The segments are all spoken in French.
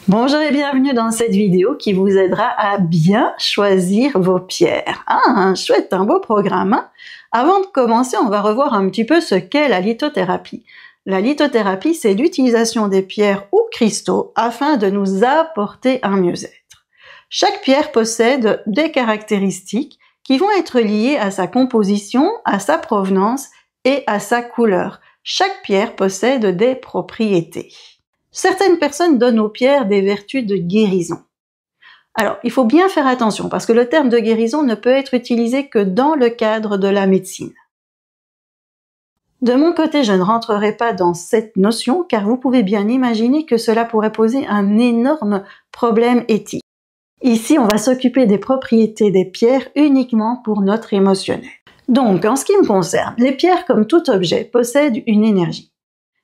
Bonjour et bienvenue dans cette vidéo qui vous aidera à bien choisir vos pierres. Un beau programme. Avant de commencer, on va revoir un petit peu ce qu'est la lithothérapie. La lithothérapie, c'est l'utilisation des pierres ou cristaux afin de nous apporter un mieux-être. Chaque pierre possède des caractéristiques qui vont être liées à sa composition, à sa provenance et à sa couleur. Chaque pierre possède des propriétés. Certaines personnes donnent aux pierres des vertus de guérison. Alors, il faut bien faire attention parce que le terme de guérison ne peut être utilisé que dans le cadre de la médecine. De mon côté, je ne rentrerai pas dans cette notion car vous pouvez bien imaginer que cela pourrait poser un énorme problème éthique. Ici, on va s'occuper des propriétés des pierres uniquement pour notre émotionnel. Donc, en ce qui me concerne, les pierres, comme tout objet, possèdent une énergie.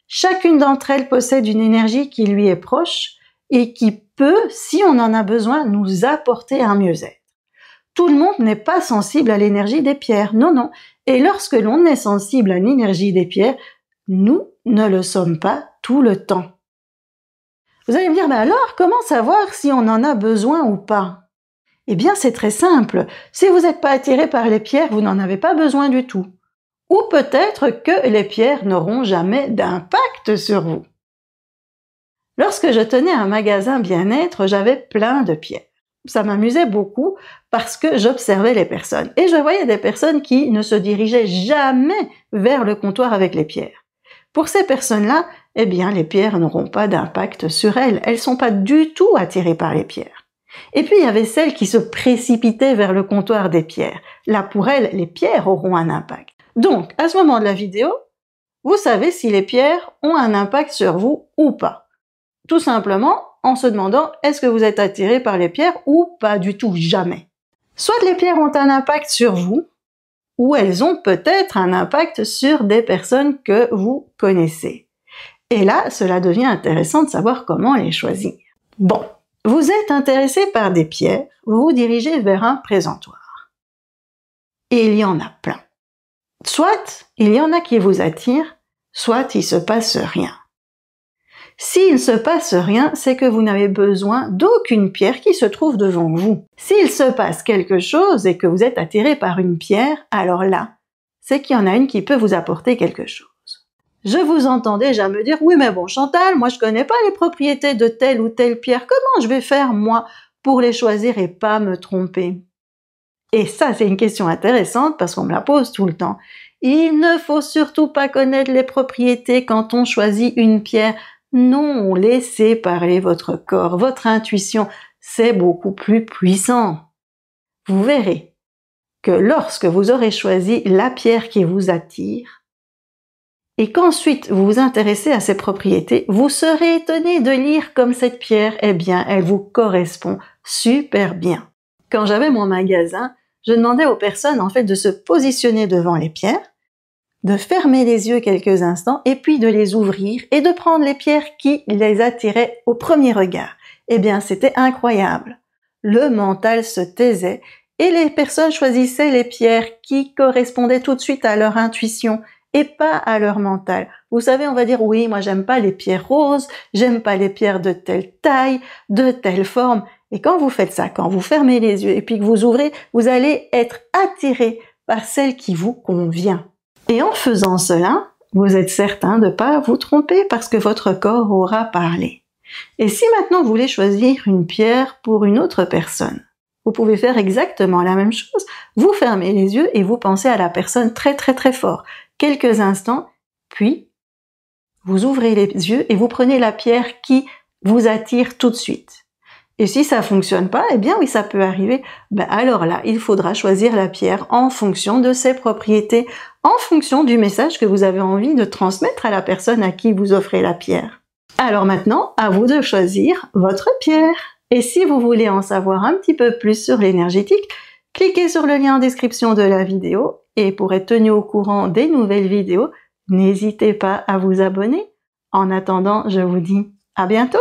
Chacune d'entre elles possède une énergie qui lui est proche et qui peut, si on en a besoin, nous apporter un mieux-être. Tout le monde n'est pas sensible à l'énergie des pierres, non. Et lorsque l'on est sensible à l'énergie des pierres, nous ne le sommes pas tout le temps. Vous allez me dire, alors, comment savoir si on en a besoin ou pas? Eh bien, c'est très simple. Si vous n'êtes pas attiré par les pierres, vous n'en avez pas besoin du tout. Ou peut-être que les pierres n'auront jamais d'impact sur vous. Lorsque je tenais un magasin bien-être, j'avais plein de pierres. Ça m'amusait beaucoup parce que j'observais les personnes. Et je voyais des personnes qui ne se dirigeaient jamais vers le comptoir avec les pierres. Pour ces personnes-là, eh bien, les pierres n'auront pas d'impact sur elles. Elles ne sont pas du tout attirées par les pierres. Et puis, il y avait celles qui se précipitaient vers le comptoir des pierres. Là, pour elles, les pierres auront un impact. Donc, à ce moment de la vidéo, vous savez si les pierres ont un impact sur vous ou pas. Tout simplement en se demandant est-ce que vous êtes attiré par les pierres ou pas du tout, jamais. Soit les pierres ont un impact sur vous, ou elles ont peut-être un impact sur des personnes que vous connaissez. Et là, cela devient intéressant de savoir comment les choisir. Bon, vous êtes intéressé par des pierres, vous vous dirigez vers un présentoir. Et il y en a plein. Soit il y en a qui vous attirent, soit il se passe rien. S'il ne se passe rien, c'est que vous n'avez besoin d'aucune pierre qui se trouve devant vous. S'il se passe quelque chose et que vous êtes attiré par une pierre, alors là, c'est qu'il y en a une qui peut vous apporter quelque chose. Je vous entends déjà me dire, oui mais bon Chantal, moi je connais pas les propriétés de telle ou telle pierre, comment je vais faire moi pour les choisir et pas me tromper? Et ça, c'est une question intéressante parce qu'on me la pose tout le temps. Il ne faut surtout pas connaître les propriétés quand on choisit une pierre. Non, laissez parler votre corps, votre intuition, c'est beaucoup plus puissant. Vous verrez que lorsque vous aurez choisi la pierre qui vous attire, et qu'ensuite vous vous intéressez à ses propriétés, vous serez étonné de lire comme cette pierre, eh bien, elle vous correspond super bien. Quand j'avais mon magasin, je demandais aux personnes en fait de se positionner devant les pierres, de fermer les yeux quelques instants et puis de les ouvrir et de prendre les pierres qui les attiraient au premier regard. Eh bien, c'était incroyable. Le mental se taisait et les personnes choisissaient les pierres qui correspondaient tout de suite à leur intuition et pas à leur mental. Vous savez, on va dire, oui, moi j'aime pas les pierres roses, j'aime pas les pierres de telle taille, de telle forme. Et quand vous faites ça, quand vous fermez les yeux et puis que vous ouvrez, vous allez être attiré par celle qui vous convient. Et en faisant cela, vous êtes certain de ne pas vous tromper parce que votre corps aura parlé. Et si maintenant vous voulez choisir une pierre pour une autre personne, vous pouvez faire exactement la même chose. Vous fermez les yeux et vous pensez à la personne très très très fort. Quelques instants, puis vous ouvrez les yeux et vous prenez la pierre qui vous attire tout de suite. Et si ça fonctionne pas, eh bien oui, ça peut arriver. Alors là, il faudra choisir la pierre en fonction de ses propriétés, en fonction du message que vous avez envie de transmettre à la personne à qui vous offrez la pierre. Alors maintenant, à vous de choisir votre pierre. Et si vous voulez en savoir un petit peu plus sur l'énergétique, cliquez sur le lien en description de la vidéo et pour être tenu au courant des nouvelles vidéos, n'hésitez pas à vous abonner. En attendant, je vous dis à bientôt.